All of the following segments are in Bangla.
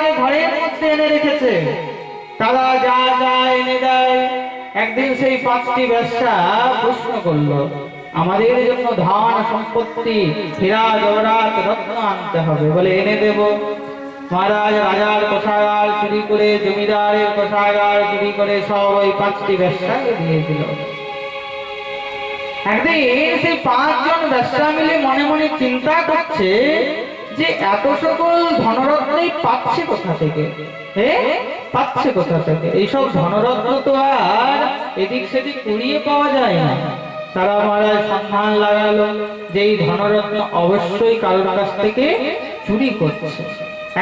মহারাজ ঘরের মধ্যে এনে রেখেছে। তারা যা যা এনে দেয়। একদিন সেই 5টি বেশ্যা প্রশ্ন করলো, আমাদের জন্য ধন সম্পত্তি হীরা জহরাত রত্ন আনতে হবে। বলে এনে দেব। মহারাজ রাজার কোষাগার চুরি করে, জমিদারের কোষাগার চুরি করে সব ওই 5টি বেশ্যাকে দিয়েছিল। একদিন সেই 5 জন বেশ্যা মিলে মনে মনে চিন্তা করছে যে এত সকল ধনরত্নই পাচ্ছে কোথা থেকে, পাচ্ছে কোথা থেকে? এইসব ধনরত্ন তো আর এদিক সেদিক কুড়িয়ে পাওয়া যায় না। তারা মহারাজ সন্ধান লাগালো যে এই ধনরত্ন অবশ্যই কারোর কাছ থেকে চুরি করছে।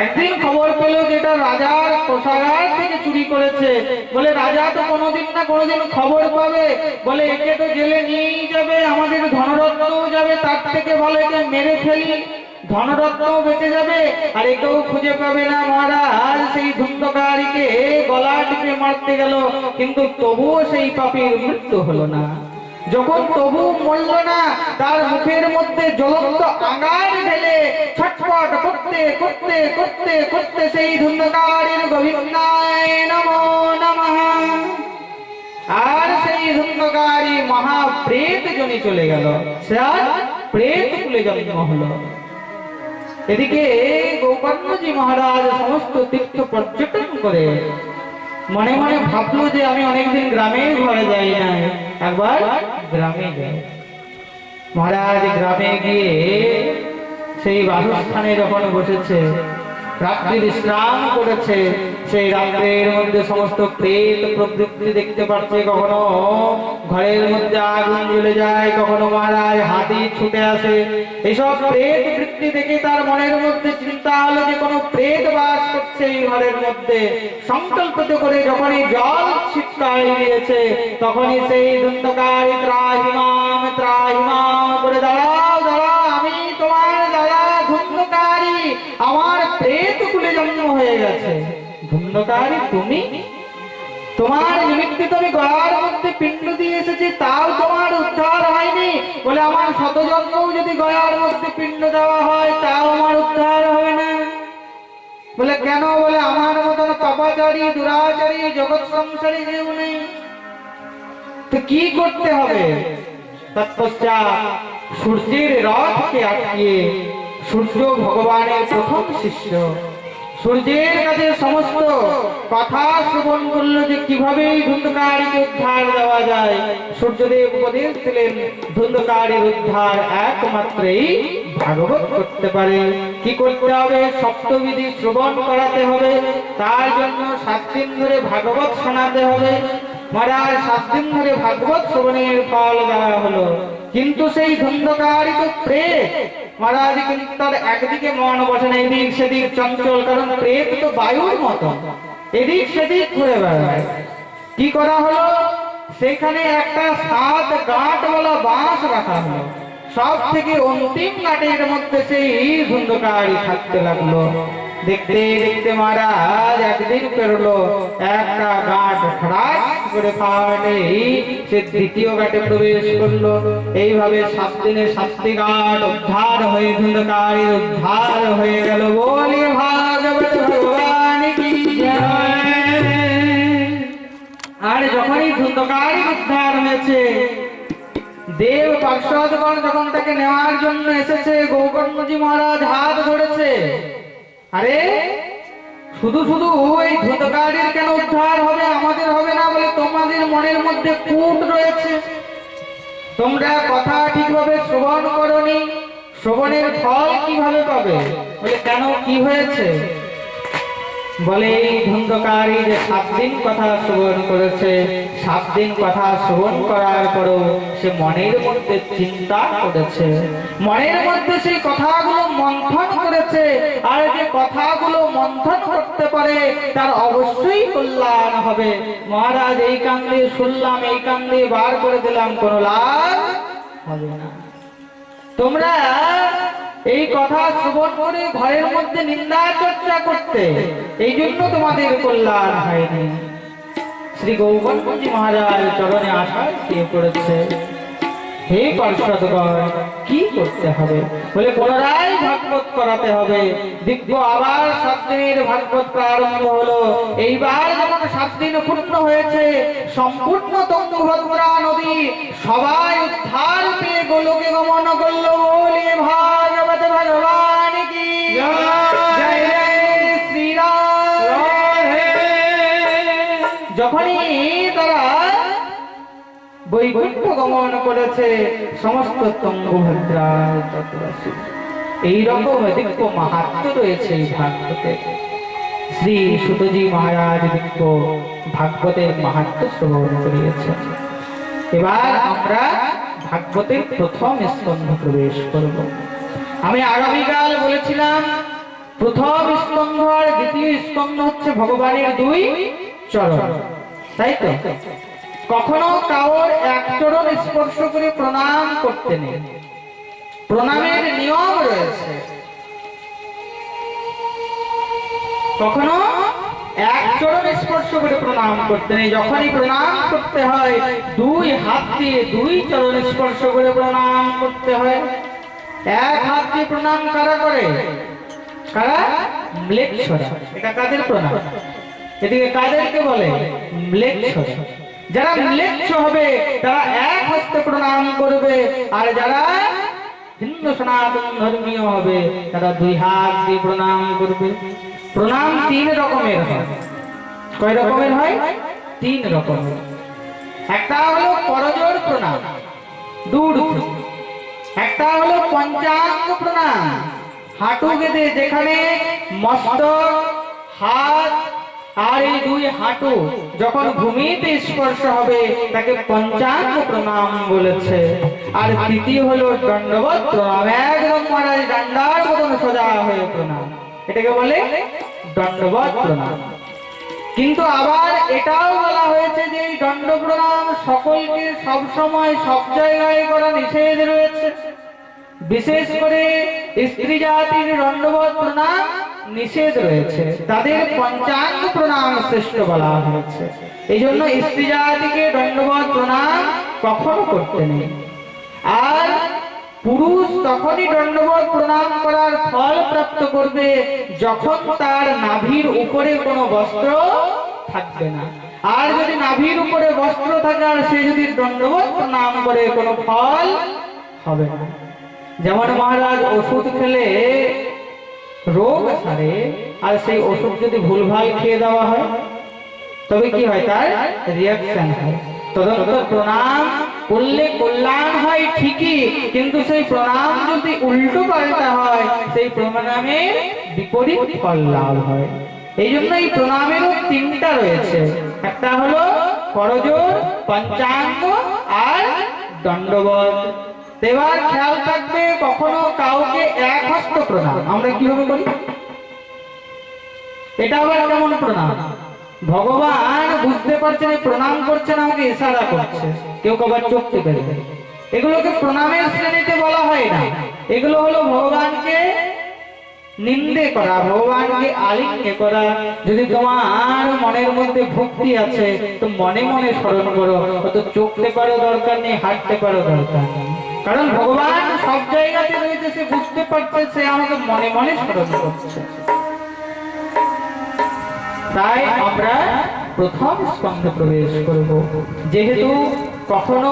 একদিন খবর পেল যেটা রাজার কোষাগার থেকে চুরি করেছে। বলে রাজা তো কোনোদিন না কোনোদিন খবর পাবে, বলে একে তো জেলে নিয়েই যাবে, আমাদের ধনরত্নও যাবে, তার থেকে ভালো একে মেরে ফেলি, ধনরত্নও বেঁচে যাবে আর একেও খুঁজে পাবে না। মহারাজ সেই ধুন্ধকারীকে গলা টিপে মারতে গেল, কিন্তু তবুও সেই পাপীর মৃত্যু হলো না। যখন তবু মরল না, তার মুখের মধ্যে জ্বলন্ত আঙার ঢেলে ছটফট করতে করতে করতে করতে সেই ধুন্ধকারীর গোবিন্দায় নমো নমঃ, আর সেই ধুন্ধকারী মহাপ্রেত জনি চলে গেল। সে আর প্রেত কুলে জন্ম হলো। এদিকে গোকর্ণজি মহারাজ সমস্ত তীর্থ পর্যটন করে মনে মনে ভাবলো যে আমি অনেকদিন গ্রামের ঘরে যাই না, একবার গ্রামে যাই। মহারাজ গ্রামে গিয়ে সেই বাসস্থানে যখন বসেছে, রাত্রি বিশ্রাম করেছে, সেই রাত্রের মধ্যে সমস্ত প্রেত প্রবৃত্তি দেখতে পাচ্ছে। কখনো ঘরের মধ্যে আগুন জ্বলে যায়, কখনো মহারাজ হাতি ছুটে আসে। এইসব প্রেত বৃত্তি দেখে তার মনের মধ্যে চিন্তা হলো যে কোনো প্রেত বাস করছে এই ঘরের মধ্যে। সংকল্পিত করে যখনই জল ছিটকাই দিয়েছে, তখনই সেই ধুন্ধকারী ত্রাহিমাম ত্রাহিমাম করে, দাঁড়াও দাঁড়াও, আমি তোমার দাদা ধুন্ধকারী, আমার প্রেত কুলে জন্ম হয়ে গেছে। ধুন্ধকারী তুমি? তোমার নিমিত্তে তো আমি গয়ার মধ্যে পিণ্ড দিয়ে এসেছি, তাও তোমার উদ্ধার হয়নি। বলে আমার শতজন্মও যদি গয়ার মধ্যে পিণ্ড দেওয়া হয় তাও আমার উদ্ধার হবে না। বলে কেন? বলে আমার মতন পাপাচারী দুরাচারী জগৎ সংসারী কেউ নেই। তো কি করতে হবে? তৎপশ্চাৎ সূর্যের রথকে আটকিয়ে, সূর্য ভগবানের প্রথম শিষ্য, সূর্যের কাছে সমস্ত কথা শ্রবণ করলো যে কিভাবে এই ধুন্ধকারীকে উদ্ধার দেওয়া যায়। সূর্যদেব উপদেশ দিলেন ধুন্ধকারীর উদ্ধার একমাত্রই ভাগবত করতে পারে। কি করতে হবে? সপ্তবিধি শ্রবণ করাতে হবে, তার জন্য 7 দিন ধরে ভাগবত শোনাতে হবে। মহারাজ 7 দিন ধরে ভাগবত শ্রবণের ফল দেওয়া হলো। কিন্তু সেই ধুন্ধকারী তো প্রেত। মহারাজ কিন্তু তার একদিকে মন বসে না, এদিক সেদিক চঞ্চল, কারণ প্রেত তো বায়ুর মতো এদিক সেদিক ঘুরে বেড়ায়। কি করা হলো? সেখানে একটা 7 গাঁট বলা বাঁশ রাখা হলো। সব থেকে অন্তিম গাঁটের মধ্যে সেই ধুন্ধকারী থাকতে লাগলো। দেখতে দেখতে মহারাজ একদিন পেরোলো, একটা গাঁট হঠাৎ করে ফাটে সে দ্বিতীয় গাঁটে প্রবেশ করলো। এইভাবে 7 দিনে 7টি গাঁট উদ্ধার হয়ে ধুন্ধকারী উদ্ধার হয়ে গেল। বলি ভাগবত ভগবান কি জয়। আর যখনই ধুন্ধকারী উদ্ধার হয়েছে, দেব পার্শ্বদগণ যখন তাকে নেওয়ার জন্য এসেছে, গোকর্ণজি মহারাজ হাত ধরেছে। আরে শুধু শুধু এই ধুন্ধকারীর কেন উদ্ধার হবে, আমাদের হবে না? বলে তোমাদের মনের মধ্যে কূট রয়েছে, তোমরা কথা ঠিকভাবে শ্রবণ করনি, শ্রবণের ফল কিভাবে পাবে? বলে কেন, কি হয়েছে? বলে এই ধুন্ধকারী যে 7 দিন কথা শ্রবণ করেছে, 7 দিন কথা শ্রবণ করার পরও সে মনের মধ্যে চিন্তা করেছে, মনের মধ্যে সেই কথাগুলো মন্থন করেছে। আর যে কথাগুলো মন্থন করতে পারে তার অবশ্যই কল্যাণ হবে। মহারাজ এই কান দিয়ে শুনলাম, এই কান দিয়ে বার করে দিলাম, কোনো লাভ হবে না। তোমরা এই কথা শ্রবণ করে ঘরের মধ্যে নিন্দা চর্চা করতে, এই জন্য তোমাদের কল্যাণ হয়নি। শ্রী গোকর্ণজি মহারাজ চরণে আশা দিয়ে পড়েছে। হে পার্শ্বদগণ, কি করতে হবে? বলে পুনরায় ভাগবত করাতে হবে। দিব্য আবার 7 দিনের ভাগবত প্রারম্ভ হলো। এইবার যখন 7 দিন পূর্ণ হয়েছে, সম্পূর্ণ তুঙ্গভদ্রা নদী সবাই উদ্ধার পেয়ে গোলকে গমন করলো। বলিয়ে ভাগবত ভগবান কি জয়, জয় শ্রীরাম। যখনই তারা বৈকুণ্ঠ গমন করেছে, সমস্ত তুঙ্গভদ্রার তটবাসী, এইরকম দিব্য মাহাত্ম্য রয়েছে এই ভাগবতে। শ্রী সুতজি মহারাজ দিব্য ভাগবতের মাহাত্ম্য শ্রবণ করিয়েছেন। এবার আমরা ভাগবতের প্রথম স্কন্ধ প্রবেশ করব। আমি আগামীকাল বলেছিলাম প্রথম স্কন্ধ আর দ্বিতীয় স্কন্ধ হচ্ছে ভগবানের 2 চরণ, তাই তো? কখনো কাউর এক চরণ স্পর্শ করে প্রণাম করতে নেই, প্রণামের নিয়ম রয়েছে। কখনো এক চরণ স্পর্শ করে প্রণাম করতে নেই। যখনই প্রণাম করতে হয় 2 হাত দিয়ে 2 চরণ স্পর্শ করে প্রণাম করতে হয়। এক হাত দিয়ে প্রণাম কারা করে? কারা? ম্লেচ্ছরা। এটা কাদের প্রণাম? এদিকে কাদেরকে বলে? ম্লেচ্ছরা। যারা ম্লেচ্ছ হবে তারা এক হস্তে প্রণাম করবে, আর যারা হিন্দু সনাতন ধর্মীয় হবে তারা 2 হাত দিয়ে প্রণাম করবে। প্রণাম 3 রকমের হয়। কয় রকমের হয়? 3 রকমের। একটা হলো করজোড় প্রণাম, দূর থেকে। একটা হলো পঞ্চাঙ্গ প্রণাম, হাঁটু গেঁথে, যেখানে মস্তক, হাত আর এই 2 হাঁটু যখন ভূমিতে স্পর্শ হবে তাকে পঞ্চাঙ্গ প্রণাম বলেছে। আর তৃতীয় হলো দণ্ডবত প্রণাম, একদম মহারাজ ডান্ডার মতন সোজা হয়ে প্রণাম, এটাকে বলে দণ্ডবত প্রণাম। কিন্তু আবার এটাও বলা হয়েছে যে এই দণ্ড প্রণাম সকলকে সব সময় সব জায়গায় করা নিষেধ রয়েছে। বিশেষ করে স্ত্রী জাতির দণ্ডবত প্রণাম নিষেধ রয়েছে, তাদের পঞ্চাঙ্গ প্রণাম শ্রেষ্ঠ বলা হয়েছে। এই জন্য স্ত্রী জাতিকে দণ্ডবত প্রণাম কখনো করতে নেই। আর পুরুষ তখনই দণ্ডবত প্রণাম করার ফল প্রাপ্ত করবে যখন তার নাভির উপরে কোনো বস্ত্র থাকবে না। আর যদি নাভির উপরে বস্ত্র থাকে আর সে যদি দণ্ডবত প্রণাম করে, কোনো ফল হবে না। যেমন মহারাজ ওষুধ খেলে রোগ সারে, আর সেই ওষুধ যদি ভুলভাল খেয়ে দেওয়া হয় তবে কি হয়? তার রিঅ্যাকশন হয়। তদন্তর প্রণাম করলে কল্যাণ হয় ঠিকই, কিন্তু সেই প্রণাম যদি উল্টো পাল্টা হয় সেই প্রণামের বিপরীত ফল লাভ হয়। এই জন্য এই প্রণামেরও 3টা রয়েছে, একটা হলো করজোড়, পঞ্চাঙ্গ আর দণ্ডবত। এবার খেয়াল থাকবে, কখনো কাউকে এক হস্ত প্রণাম আমরা কিভাবে করি? এটা আবার কেমন প্রণাম? ভগবান বুঝতে পারছেন প্রণাম করছেন, আমাকে ইশারা করছে, কেউ কবার চোখ টিপে দেবে। এগুলোকে প্রণামের শ্রেণীতে বলা হয় না। এগুলো হলো ভগবানকে নিন্দে করা, ভগবানকে আলিঙ্গে করা। যদি তোমার মনের মধ্যে ভক্তি আছে তো মনে মনে স্মরণ করো, অত চোখ টেপারও দরকার নেই, হাত টেপারও দরকার নেই। কারণ ভগবান সব জায়গাতে রয়েছে, সে বুঝতে পারছে, সে আমাকে মনে মনে স্মরণ করছে। তাই আমরা প্রথম স্কন্ধে প্রবেশ করব। যেহেতু কখনো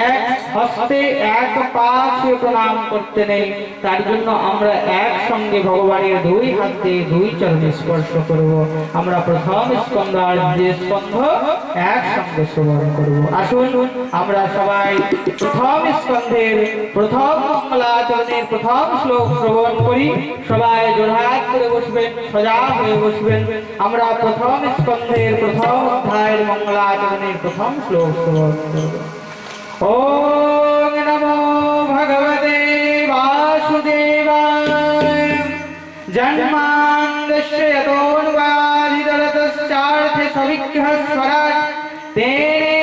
এক হস্তে এক পা ছুঁয়ে প্রণাম করতে নেই, তার জন্য আমরা একসঙ্গে ভগবানের 2 হাত দিয়ে 2 চরণ স্পর্শ করব। আমরা প্রথম স্কন্ধ আর দ্বিতীয় স্কন্ধ একসঙ্গে শ্রবণ করব। আসুন আমরা সবাই প্রথম স্কন্ধের প্রথম মঙ্গলাচরণের প্রথম শ্লোক শ্রবণ করি। সবাই জোড়হাত করে বসবেন, সোজা হয়ে বসবেন। আমরা প্রথম স্কন্ধের প্রথম অধ্যায়ের মঙ্গলাচরণের প্রথম শ্লোক শ্রবণ করব। ওম নমো ভগবতে বাসুদেবায়। জন্মান্ধস্য যতোন্মাদিতরতশ্চার্থে সবিঘ্নস্বরাট তেনে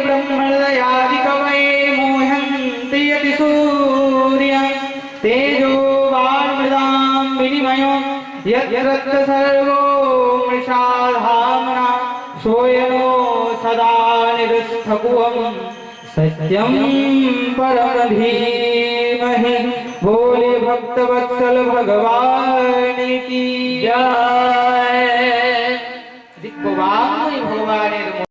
ব্রহ্মহৃদয়াদিকময়ে মোহন্তি যতি সূর্যঃ তেজো বাষ্পমৃতাং বিনিময়ো यत्र सर्वो मृषाधाम्ना सोऽयं सदा निरस्तकुवं सत्यम परम धीमहि। बोले भक्त वत्सल भगवान की जय। दिक्पाल भगवान